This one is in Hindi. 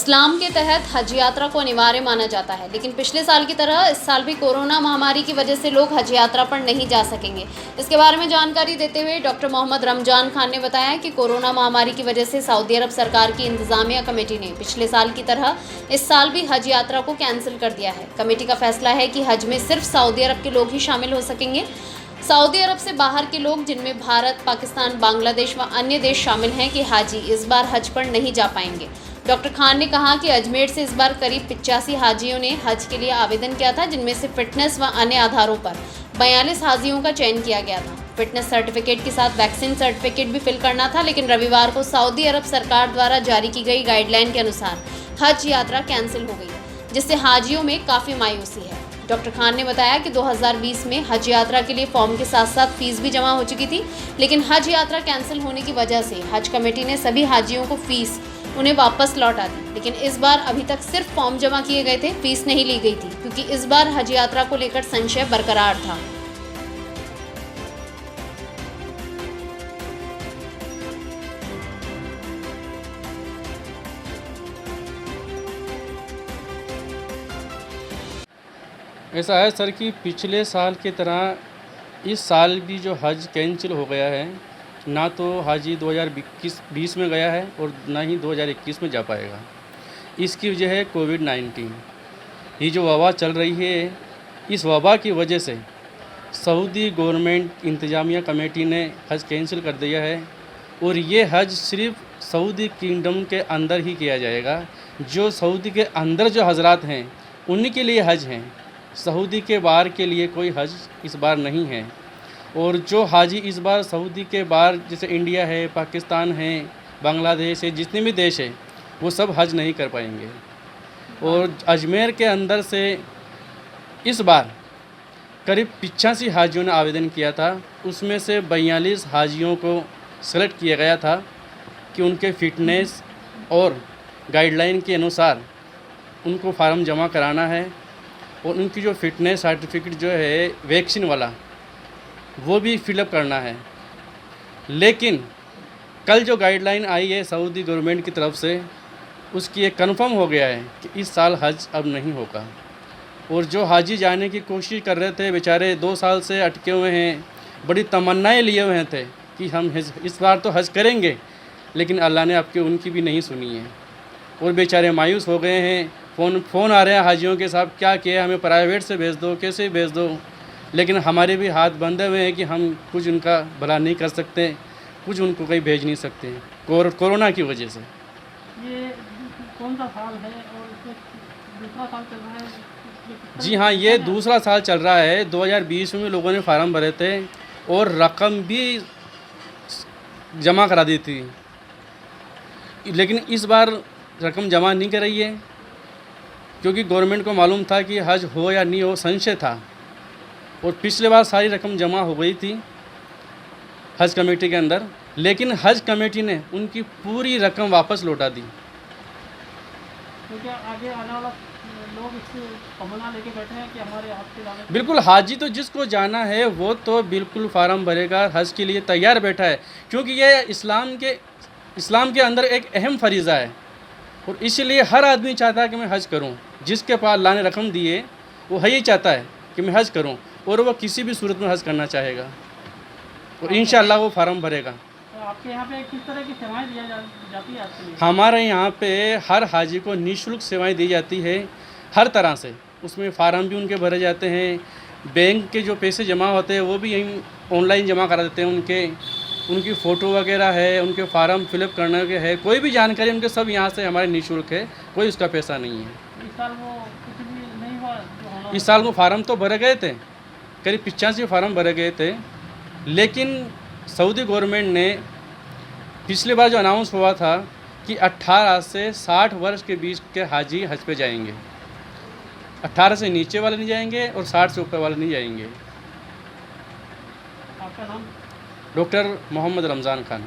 इस्लाम के तहत हज यात्रा को अनिवार्य माना जाता है, लेकिन पिछले साल की तरह इस साल भी कोरोना महामारी की वजह से लोग हज यात्रा पर नहीं जा सकेंगे। इसके बारे में जानकारी देते हुए डॉक्टर मोहम्मद रमजान खान ने बताया कि कोरोना महामारी की वजह से सऊदी अरब सरकार की इंतजामिया कमेटी ने पिछले साल की तरह इस साल भी हज यात्रा को कैंसिल कर दिया है। कमेटी का फैसला है कि हज में सिर्फ सऊदी अरब के लोग ही शामिल हो सकेंगे। सऊदी अरब से बाहर के लोग, जिनमें भारत, पाकिस्तान, बांग्लादेश व अन्य देश शामिल हैं, कि हाजी इस बार हज पर नहीं जा पाएंगे। डॉक्टर खान ने कहा कि अजमेर से इस बार करीब 85 हाजियों ने हज के लिए आवेदन किया था, जिनमें से फिटनेस व अन्य आधारों पर 42 हाजियों का चयन किया गया था। फिटनेस सर्टिफिकेट के साथ वैक्सीन सर्टिफिकेट भी फिल करना था, लेकिन रविवार को सऊदी अरब सरकार द्वारा जारी की गई गाइडलाइन के अनुसार हज यात्रा कैंसिल हो गई, जिससे हाजियों में काफ़ी मायूसी है। डॉक्टर खान ने बताया कि 2020 में हज यात्रा के लिए फॉर्म के साथ साथ फीस भी जमा हो चुकी थी, लेकिन हज यात्रा कैंसिल होने की वजह से हज कमेटी ने सभी हाजियों को फीस उन्हें वापस लौटा दी। लेकिन इस बार अभी तक सिर्फ फॉर्म जमा किए गए थे, फीस नहीं ली गई थी, क्योंकि इस बार हज यात्रा को लेकर संशय बरकरार था। ऐसा है सर कि पिछले साल की तरह इस साल भी जो हज कैंसिल हो गया है, ना तो हाजी 2020 में गया है और ना ही 2021 में जा पाएगा। इसकी वजह है कोविड-19। ये जो वबा चल रही है, इस वबा की वजह से सऊदी गवर्नमेंट इंतजामिया कमेटी ने हज कैंसिल कर दिया है और ये हज सिर्फ सऊदी किंगडम के अंदर ही किया जाएगा। जो सऊदी के अंदर जो हजरात हैं उन्हीं के लिए हज हैं, सऊदी के बाहर के लिए कोई हज इस बार नहीं है। और जो हाजी इस बार सऊदी के बाहर, जैसे इंडिया है, पाकिस्तान है, बांग्लादेश है, जितने भी देश है, वो सब हज नहीं कर पाएंगे। और अजमेर के अंदर से इस बार करीब 85 हाजियों ने आवेदन किया था, उसमें से 42 हाजियों को सेलेक्ट किया गया था कि उनके फिटनेस और गाइडलाइन के अनुसार उनको फार्म जमा कराना है और उनकी जो फिटनेस सर्टिफिकेट जो है वैक्सीन वाला, वो भी फिलअप करना है। लेकिन कल जो गाइडलाइन आई है सऊदी गवर्नमेंट की तरफ से, उसकी ये कन्फर्म हो गया है कि इस साल हज अब नहीं होगा। और जो हाजी जाने की कोशिश कर रहे थे, बेचारे 2 साल से अटके हुए हैं, बड़ी तमन्नाएं लिए हुए थे कि हम इस बार तो हज करेंगे, लेकिन अल्लाह ने आपकी उनकी भी नहीं सुनी है और बेचारे मायूस हो गए हैं। फ़ोन आ रहे हैं हाजियों के, साहब क्या किया, हमें प्राइवेट से भेज दो, कैसे भेज दो। लेकिन हमारे भी हाथ बंधे हुए हैं कि हम कुछ उनका भला नहीं कर सकते, कुछ उनको कहीं भेज नहीं सकते कोरोना की वजह से। ये कौन सा साल है और इसमें दूसरा साल चल रहा है? जी हाँ, ये दूसरा साल चल रहा है। 2020 में लोगों ने फार्म भरे थे और रकम भी जमा करा दी थी, लेकिन इस बार रकम जमा नहीं कर रही है, क्योंकि गवर्नमेंट को मालूम था कि हज हो या नहीं हो, संशय था। और पिछले बार सारी रकम जमा हो गई थी हज कमेटी के अंदर, लेकिन हज कमेटी ने उनकी पूरी रकम वापस लौटा दी। तो क्या आगे आने वाला लोग इससे तमन्ना लेके बैठे हैं कि हमारे हाथ से जाने? बिल्कुल, हाजी तो जिसको जाना है वो तो बिल्कुल फार्म भरेगा, हज के लिए तैयार बैठा है, क्योंकि ये इस्लाम के अंदर एक अहम फरीज़ा है। और इसलिए हर आदमी चाहता है कि मैं हज करूं। जिसके पास अल्लाह ने रकम दी है वो यही चाहता है कि मैं हज करूं, और वो किसी भी सूरत में हज करना चाहेगा और इंशाअल्लाह वो फार्म भरेगा। तो आपके यहाँ पे किस तरह की सेवाएं दी जाती है आपके लिए? हमारे यहाँ पे हर हाजी को निःशुल्क सेवाएं दी जाती है, हर तरह से। उसमें फार्म भी उनके भरे जाते हैं, बैंक के जो पैसे जमा होते हैं वो भी यहीं ऑनलाइन जमा करा देते हैं। उनकी फ़ोटो वगैरह है, उनके फार्म फिलअप करने के है, कोई भी जानकारी उनके सब यहाँ से हमारे निःशुल्क है, कोई उसका पैसा नहीं है। इस साल वो कुछ भी नहीं हुआ जो होना? इस साल वो फार्म तो भरे गए थे, करीब 85 फार्म भरे गए थे, लेकिन सऊदी गवर्नमेंट ने पिछले बार जो अनाउंस हुआ था कि 18 से 60 वर्ष के बीच के हाजी हज पे जाएंगे, 18 से नीचे वाले नहीं जाएंगे और 60 से ऊपर वाले नहीं जाएंगे। आपका नाम? डॉक्टर मोहम्मद रमज़ान खान।